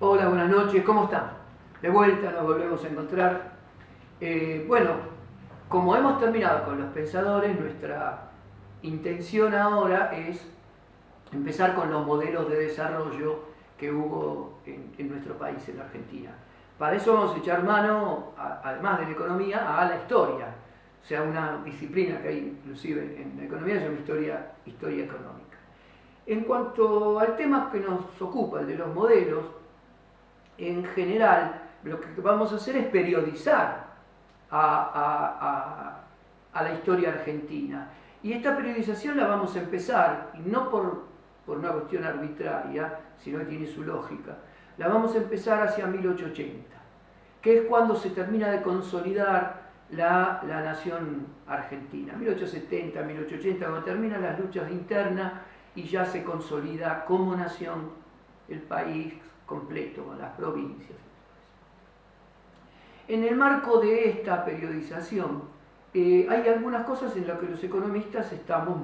Hola, buenas noches, ¿cómo están? De vuelta, nos volvemos a encontrar. Bueno, como hemos terminado con los pensadores, nuestra intención ahora es empezar con los modelos de desarrollo que hubo en nuestro país, en la Argentina. Para eso vamos a echar mano, además de la economía, a la historia. O sea, una disciplina que hay inclusive en la economía, se llama historia económica. En cuanto al tema que nos ocupa, el de los modelos, en general lo que vamos a hacer es periodizar a la historia argentina. Y esta periodización la vamos a empezar, y no por una cuestión arbitraria, sino que tiene su lógica, la vamos a empezar hacia 1880, que es cuando se termina de consolidar la nación argentina. 1870, 1880, cuando terminan las luchas internas y ya se consolida como nación el país completo, con las provincias. En el marco de esta periodización, hay algunas cosas en las que los economistas estamos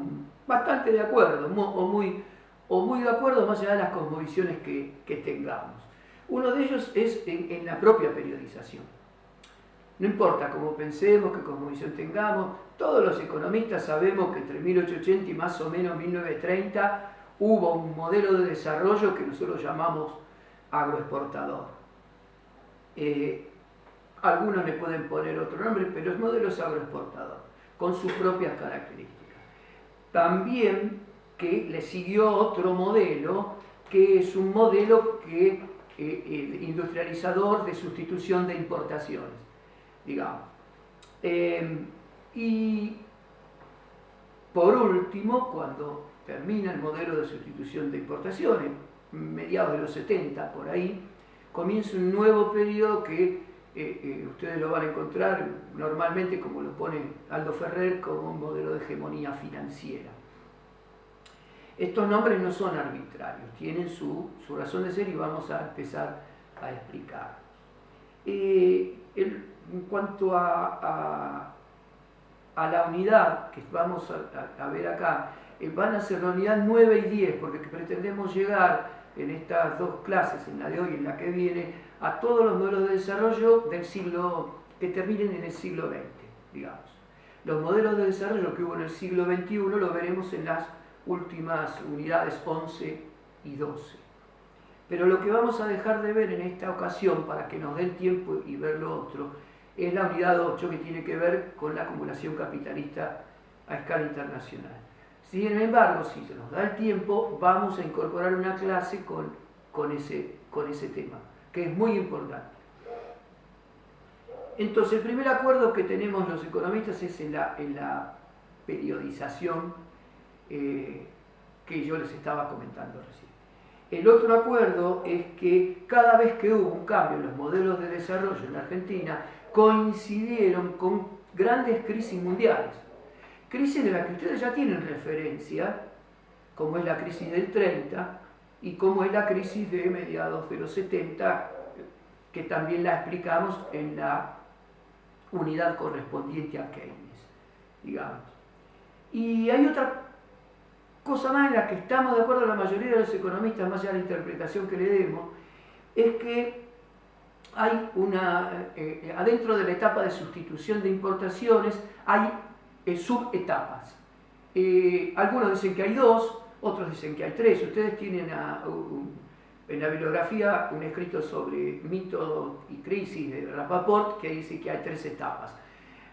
bastante de acuerdo, o muy de acuerdo más allá de las cosmovisiones que tengamos. Uno de ellos es en la propia periodización. No importa cómo pensemos, qué cosmovisión tengamos, todos los economistas sabemos que entre 1880 y más o menos 1930 hubo un modelo de desarrollo que nosotros llamamos agroexportador. Algunos le pueden poner otro nombre, pero el modelo es agroexportador, con sus propias características. También que le siguió otro modelo, que es un modelo industrializador de sustitución de importaciones, digamos. Y por último, cuando termina el modelo de sustitución de importaciones, mediados de los 70, por ahí, comienza un nuevo periodo que ustedes lo van a encontrar normalmente, como lo pone Aldo Ferrer, como un modelo de hegemonía financiera. Estos nombres no son arbitrarios, tienen su razón de ser y vamos a empezar a explicarlos. En cuanto a la unidad que vamos a ver acá, van a ser la unidad 9 y 10, porque pretendemos llegar en estas dos clases, en la de hoy y en la que viene, a todos los modelos de desarrollo del siglo, que terminen en el siglo XX, digamos. Los modelos de desarrollo que hubo en el siglo XXI lo veremos en las últimas unidades 11 y 12. Pero lo que vamos a dejar de ver en esta ocasión, para que nos dé el tiempo y ver lo otro, es la unidad 8, que tiene que ver con la acumulación capitalista a escala internacional. Sin embargo, si se nos da el tiempo, vamos a incorporar una clase con ese tema, que es muy importante. Entonces, el primer acuerdo que tenemos los economistas es en la periodización que yo les estaba comentando recién. El otro acuerdo es que cada vez que hubo un cambio en los modelos de desarrollo en la Argentina, coincidieron con grandes crisis mundiales. Crisis de las que ustedes ya tienen referencia, como es la crisis del 30 y como es la crisis de mediados de los 70, que también la explicamos en la unidad correspondiente a Keynes, digamos. Y hay otra cosa más en la que estamos de acuerdo la mayoría de los economistas, más allá de la interpretación que le demos, es que hay adentro de la etapa de sustitución de importaciones hay subetapas. Algunos dicen que hay dos, otros dicen que hay tres. Ustedes tienen en la bibliografía un escrito sobre mito y crisis de Rapaport que dice que hay tres etapas.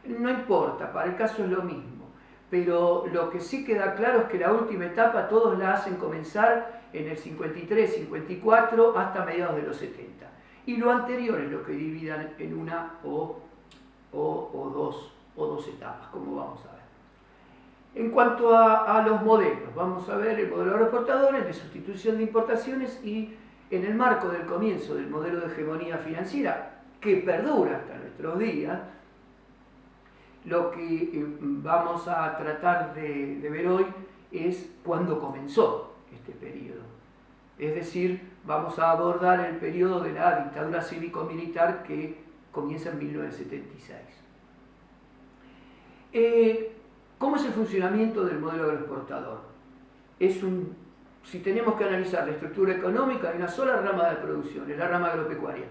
No importa, para el caso es lo mismo, pero lo que sí queda claro es que la última etapa todos la hacen comenzar en el 53, 54 hasta mediados de los 70. Y lo anterior es lo que dividan en una o dos etapas, como vamos a ver. En cuanto a los modelos, vamos a ver el modelo agroexportador, el de sustitución de importaciones, y en el marco del comienzo del modelo de hegemonía financiera, que perdura hasta nuestros días, lo que vamos a tratar de ver hoy es cuándo comenzó este periodo. Es decir, vamos a abordar el periodo de la dictadura cívico-militar que comienza en 1976. ¿Cómo es el funcionamiento del modelo agroexportador? Es un si tenemos que analizar la estructura económica, hay una sola rama de producción, es la rama agropecuaria.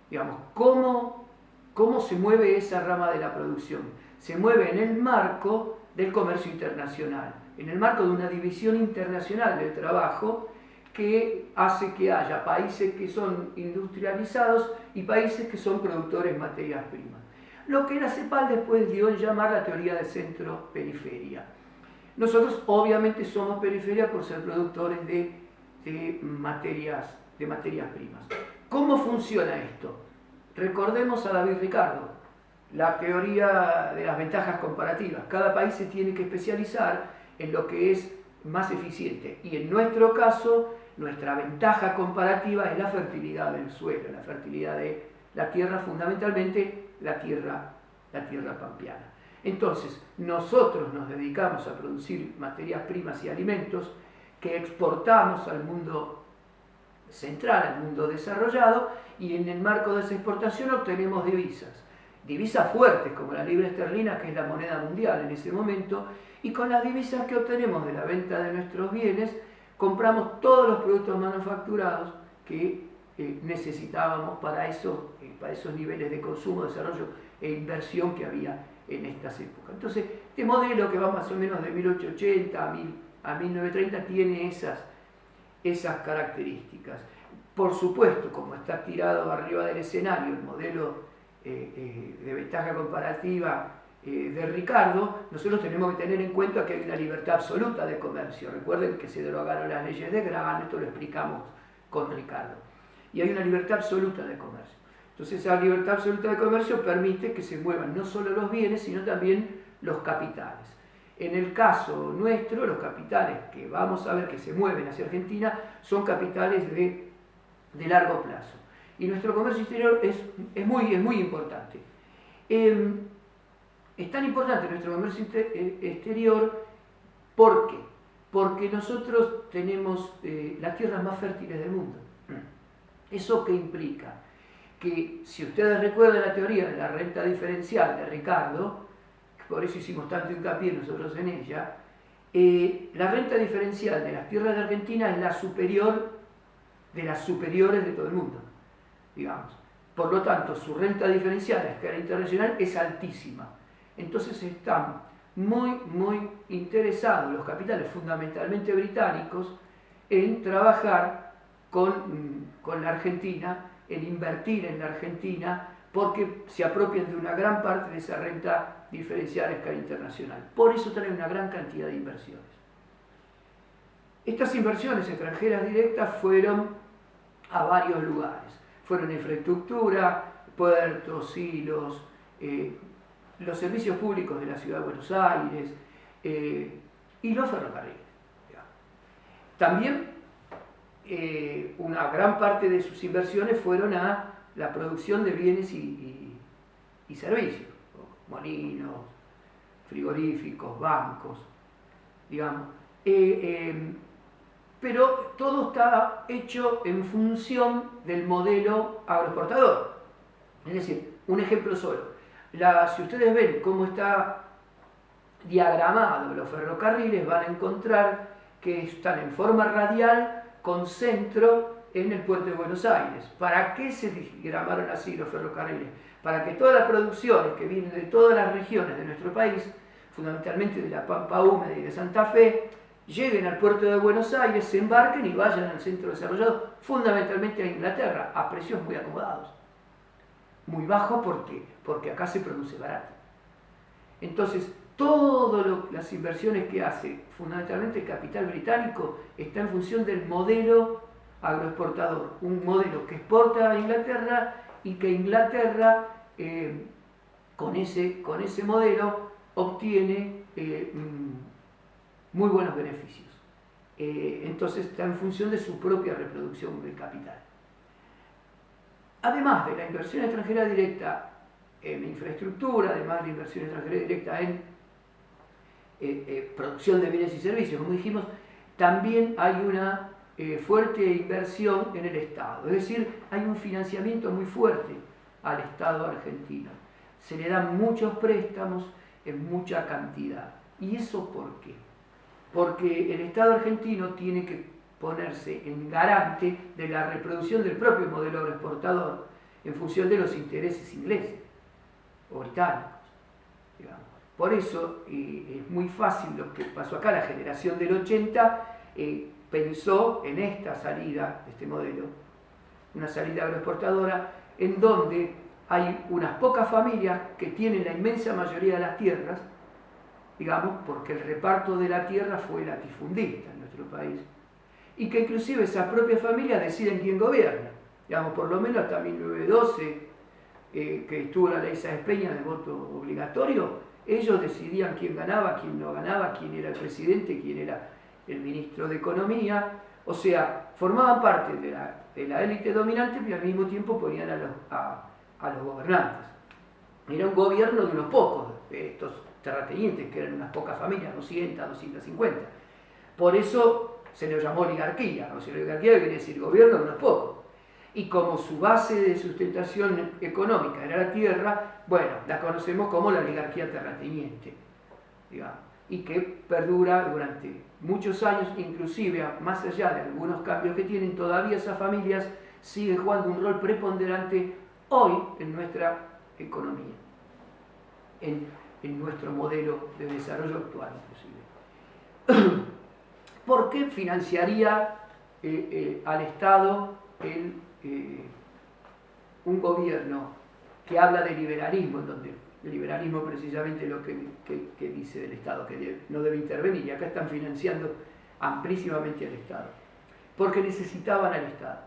Digamos, ¿cómo se mueve esa rama de la producción? Se mueve en el marco del comercio internacional, en el marco de una división internacional del trabajo que hace que haya países que son industrializados y países que son productores de materias primas. Lo que la CEPAL después dio en llamar la teoría de centro-periferia. Nosotros obviamente somos periferia por ser productores de materias primas. ¿Cómo funciona esto? Recordemos a David Ricardo, la teoría de las ventajas comparativas. Cada país se tiene que especializar en lo que es más eficiente. Y en nuestro caso, nuestra ventaja comparativa es la fertilidad del suelo, la fertilidad de la tierra, fundamentalmente la tierra pampeana. Entonces, nosotros nos dedicamos a producir materias primas y alimentos que exportamos al mundo central, al mundo desarrollado, y en el marco de esa exportación obtenemos divisas fuertes como la libra esterlina, que es la moneda mundial en ese momento, y con las divisas que obtenemos de la venta de nuestros bienes, compramos todos los productos manufacturados que necesitábamos para esos niveles de consumo, desarrollo e inversión que había en estas épocas. Entonces, este modelo que va más o menos de 1880 a 1930 tiene esas características. Por supuesto, como está tirado arriba del escenario el modelo de ventaja comparativa de Ricardo, nosotros tenemos que tener en cuenta que hay una libertad absoluta de comercio. Recuerden que se derogaron las leyes de Graham, esto lo explicamos con Ricardo. Y hay una libertad absoluta de comercio. Entonces esa libertad absoluta de comercio permite que se muevan no solo los bienes, sino también los capitales. En el caso nuestro, los capitales que vamos a ver que se mueven hacia Argentina son capitales de largo plazo. Y nuestro comercio exterior es muy importante. Es tan importante nuestro comercio exterior, ¿por qué? Porque nosotros tenemos las tierras más fértiles del mundo. ¿Eso qué implica? Que si ustedes recuerdan la teoría de la renta diferencial de Ricardo, por eso hicimos tanto hincapié nosotros en ella, la renta diferencial de las tierras de Argentina es la superior de las superiores de todo el mundo, digamos. Por lo tanto, su renta diferencial a escala internacional es altísima. Entonces están muy interesados los capitales, fundamentalmente británicos, en trabajar con la Argentina, en invertir en la Argentina, porque se apropian de una gran parte de esa renta diferencial a escala internacional. Por eso traen una gran cantidad de inversiones. Estas inversiones extranjeras directas fueron a varios lugares. Fueron infraestructura, puertos, hilos, los servicios públicos de la Ciudad de Buenos Aires y los ferrocarriles. También una gran parte de sus inversiones fueron a la producción de bienes y servicios, molinos, frigoríficos, bancos, digamos. Pero todo está hecho en función del modelo agroexportador. Es decir, un ejemplo solo. Si ustedes ven cómo está diagramado los ferrocarriles, van a encontrar que están en forma radial con centro en el puerto de Buenos Aires. ¿Para qué se diagramaron así los ferrocarriles? Para que todas las producciones que vienen de todas las regiones de nuestro país, fundamentalmente de la Pampa Húmeda y de Santa Fe, lleguen al puerto de Buenos Aires, se embarquen y vayan al centro desarrollado, fundamentalmente a Inglaterra, a precios muy acomodados. Muy bajos, ¿por qué? Porque acá se produce barato. Entonces, todas las inversiones que hace, fundamentalmente el capital británico, está en función del modelo agroexportador. Un modelo que exporta a Inglaterra y que Inglaterra, con ese modelo, obtiene muy buenos beneficios. Entonces está en función de su propia reproducción del capital. Además de la inversión extranjera directa en infraestructura, además de la inversión extranjera directa en producción de bienes y servicios, como dijimos, también hay una fuerte inversión en el Estado. Es decir, hay un financiamiento muy fuerte al Estado argentino. Se le dan muchos préstamos en mucha cantidad. ¿Y eso por qué? porque el Estado argentino tiene que ponerse en garante de la reproducción del propio modelo agroexportador en función de los intereses ingleses o británicos, digamos. Por eso es muy fácil lo que pasó acá. La generación del 80 pensó en esta salida, este modelo, una salida agroexportadora, en donde hay unas pocas familias que tienen la inmensa mayoría de las tierras, digamos, porque el reparto de la tierra fue latifundista en nuestro país, y que inclusive esas propias familias deciden quién gobierna. Digamos, por lo menos hasta 1912, que estuvo la ley Sáenz Peña de voto obligatorio, ellos decidían quién ganaba, quién no ganaba, quién era el presidente, quién era el ministro de Economía. O sea, formaban parte de la élite dominante y al mismo tiempo ponían a los gobernantes. Era un gobierno de unos pocos, de estos terratenientes, que eran unas pocas familias, 200, 250. Por eso se lo llamó oligarquía. O sea, la oligarquía quiere decir gobierno de unos pocos. Y como su base de sustentación económica era la tierra, bueno, la conocemos como la oligarquía terrateniente, digamos, y que perdura durante muchos años, inclusive más allá de algunos cambios que tienen, todavía esas familias siguen jugando un rol preponderante hoy en nuestra economía, en nuestro modelo de desarrollo actual inclusive. ¿Por qué financiaría al Estado un gobierno que habla de liberalismo, en donde el liberalismo precisamente lo que dice del Estado, que no debe intervenir, y acá están financiando amplísimamente al Estado? Porque necesitaban al Estado.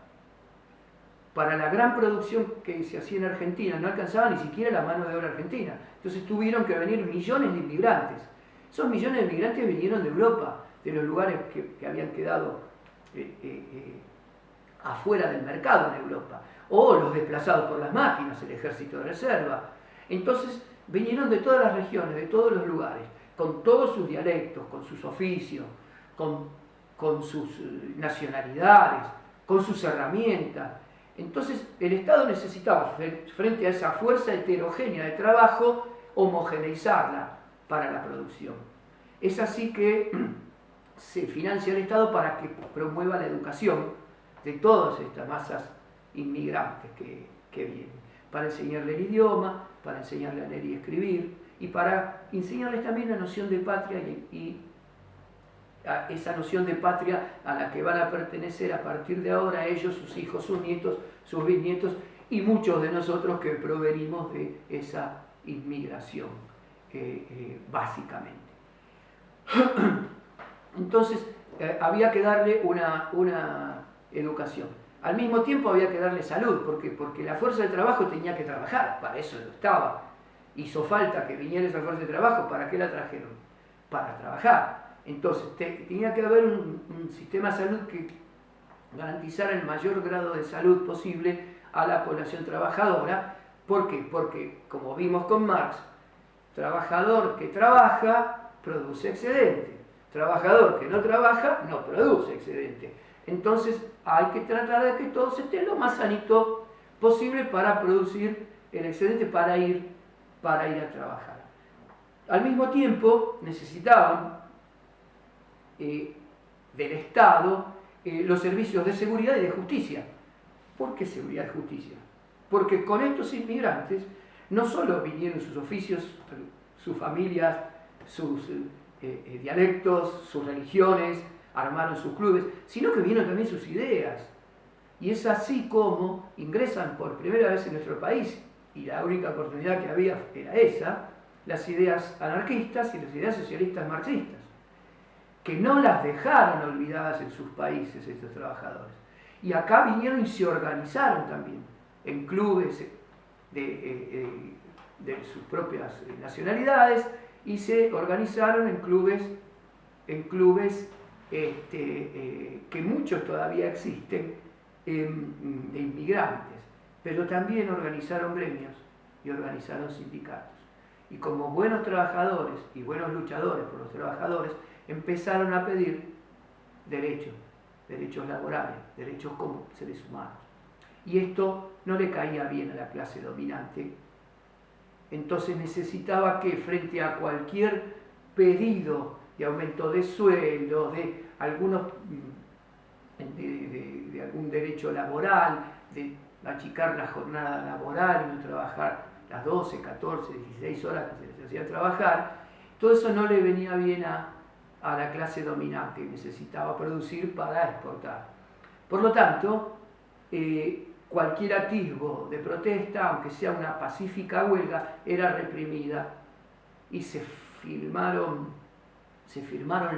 Para la gran producción que se hacía en Argentina no alcanzaba ni siquiera la mano de obra argentina, entonces tuvieron que venir millones de inmigrantes. Esos millones de inmigrantes vinieron de Europa, de los lugares que habían quedado afuera del mercado en Europa, o los desplazados por las máquinas, el ejército de reserva. Entonces vinieron de todas las regiones, de todos los lugares, con todos sus dialectos, con sus oficios, con sus nacionalidades, con sus herramientas. Entonces el Estado necesitaba, frente a esa fuerza heterogénea de trabajo, homogeneizarla para la producción. Es así que se financia el Estado para que promueva la educación de todas estas masas inmigrantes que vienen, para enseñarle el idioma, para enseñarle a leer y escribir, y para enseñarles también la noción de patria y a esa noción de patria a la que van a pertenecer a partir de ahora ellos, sus hijos, sus nietos, sus bisnietos y muchos de nosotros que provenimos de esa inmigración, básicamente. Entonces, había que darle una educación. Al mismo tiempo había que darle salud, porque la fuerza de trabajo tenía que trabajar, para eso lo estaba. Hizo falta que viniera esa fuerza de trabajo, ¿para qué la trajeron? Para trabajar. Entonces tenía que haber un sistema de salud que garantizara el mayor grado de salud posible a la población trabajadora. ¿Por qué? Porque, como vimos con Marx, trabajador que trabaja produce excedente, trabajador que no trabaja no produce excedente. Entonces hay que tratar de que todos estén lo más sanito posible para producir el excedente para ir a trabajar. Al mismo tiempo necesitaban del Estado los servicios de seguridad y de justicia. ¿Por qué seguridad y justicia? Porque con estos inmigrantes no solo vinieron sus oficios, sus familias, sus dialectos, sus religiones, armaron sus clubes, sino que vinieron también sus ideas. Y es así como ingresan por primera vez en nuestro país, y la única oportunidad que había era esa, las ideas anarquistas y las ideas socialistas marxistas, que no las dejaron olvidadas en sus países estos trabajadores. Y acá vinieron y se organizaron también en clubes de sus propias nacionalidades, y se organizaron en clubes que muchos todavía existen, de inmigrantes, pero también organizaron gremios y organizaron sindicatos. Y como buenos trabajadores y buenos luchadores por los trabajadores, empezaron a pedir derechos laborales, derechos como seres humanos. Y esto no le caía bien a la clase dominante. Entonces necesitaba que frente a cualquier pedido de aumento de sueldos, de algunos de algún derecho laboral, de achicar la jornada laboral y no trabajar las 12, 14, 16 horas que se les hacía trabajar. Todo eso no le venía bien a la clase dominante, que necesitaba producir para exportar. Por lo tanto, cualquier atisbo de protesta, aunque sea una pacífica huelga, era reprimida y se firmaron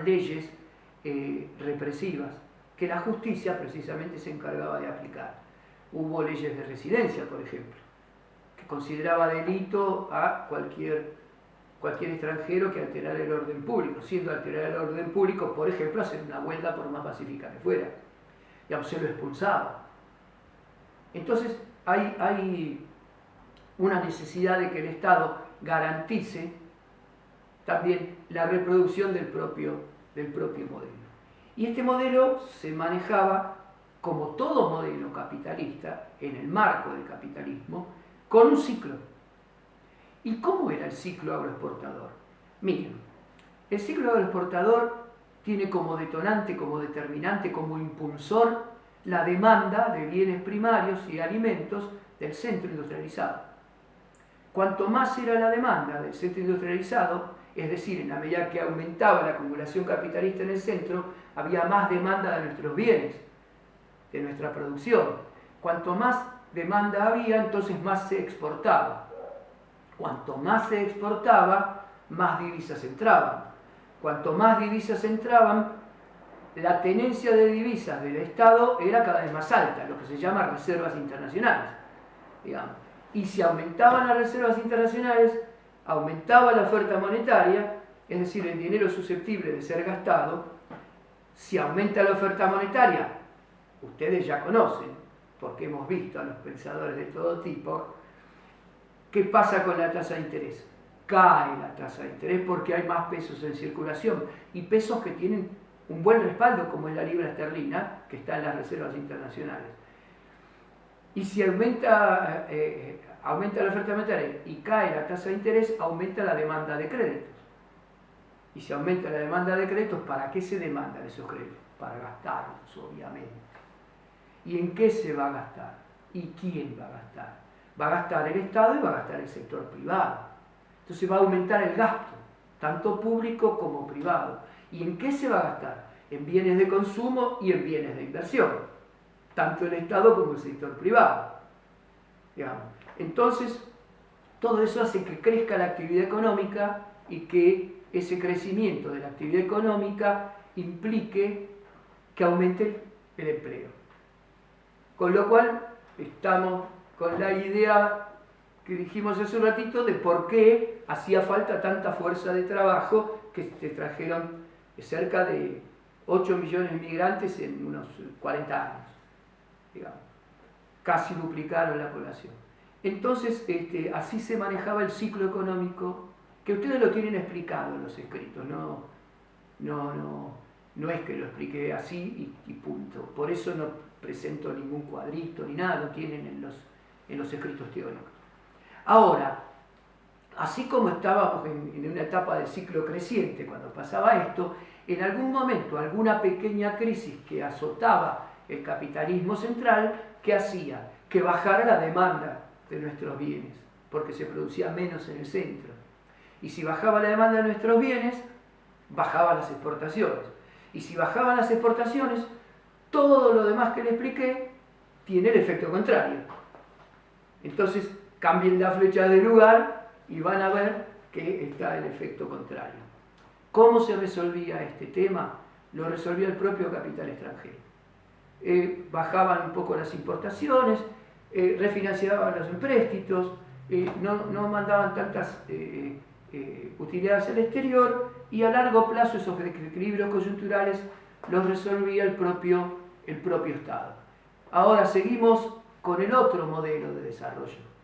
leyes represivas que la justicia precisamente se encargaba de aplicar. Hubo leyes de residencia, por ejemplo, que consideraba delito a cualquier extranjero que alterara el orden público, siendo alterar el orden público, por ejemplo, hacer una huelga por más pacífica que fuera. Ya se lo expulsaba. Entonces hay una necesidad de que el Estado garantice también la reproducción del propio modelo. Y este modelo se manejaba, como todo modelo capitalista, en el marco del capitalismo, con un ciclo. ¿Y cómo era el ciclo agroexportador? Miren, el ciclo agroexportador tiene como detonante, como determinante, como impulsor la demanda de bienes primarios y alimentos del centro industrializado. Cuanto más era la demanda del centro industrializado, es decir, en la medida que aumentaba la acumulación capitalista en el centro, había más demanda de nuestros bienes, de nuestra producción. Cuanto más demanda había, entonces más se exportaba. Cuanto más se exportaba, más divisas entraban. Cuanto más divisas entraban, la tenencia de divisas del Estado era cada vez más alta, lo que se llama reservas internacionales, digamos. Y si aumentaban las reservas internacionales, aumentaba la oferta monetaria, es decir, el dinero susceptible de ser gastado. Si aumenta la oferta monetaria, ustedes ya conocen, porque hemos visto a los pensadores de todo tipo, ¿qué pasa con la tasa de interés? Cae la tasa de interés porque hay más pesos en circulación, y pesos que tienen un buen respaldo, como es la libra esterlina, que está en las reservas internacionales. Y si aumenta la oferta monetaria y cae la tasa de interés, aumenta la demanda de créditos. Y si aumenta la demanda de créditos, ¿para qué se demandan esos créditos? Para gastarlos, obviamente. ¿Y en qué se va a gastar? ¿Y quién va a gastar? Va a gastar el Estado y va a gastar el sector privado. Entonces va a aumentar el gasto, tanto público como privado. ¿Y en qué se va a gastar? En bienes de consumo y en bienes de inversión, tanto el Estado como el sector privado, digamos. Entonces, todo eso hace que crezca la actividad económica y que ese crecimiento de la actividad económica implique que aumente el empleo. Con lo cual, estamos con la idea que dijimos hace un ratito de por qué hacía falta tanta fuerza de trabajo, que se trajeron cerca de 8 millones de migrantes en unos 40 años, digamos. Casi duplicaron la población. Entonces, así se manejaba el ciclo económico, que ustedes lo tienen explicado en los escritos, no es que lo explique así y punto. Por eso no presento ningún cuadrito ni nada, lo tienen en los escritos teóricos. Ahora, así como estábamos en una etapa de ciclo creciente cuando pasaba esto, en algún momento, alguna pequeña crisis que azotaba el capitalismo central, ¿qué hacía? Que bajara la demanda de nuestros bienes, porque se producía menos en el centro. Y si bajaba la demanda de nuestros bienes, bajaban las exportaciones. Y si bajaban las exportaciones, todo lo demás que le expliqué tiene el efecto contrario. Entonces, cambien la flecha de lugar y van a ver que está el efecto contrario. ¿Cómo se resolvía este tema? Lo resolvía el propio capital extranjero. Bajaban un poco las importaciones, refinanciaban los empréstitos, no mandaban tantas utilidades al exterior, y a largo plazo esos equilibrios coyunturales los resolvía el propio Estado. Ahora seguimos con el otro modelo de desarrollo.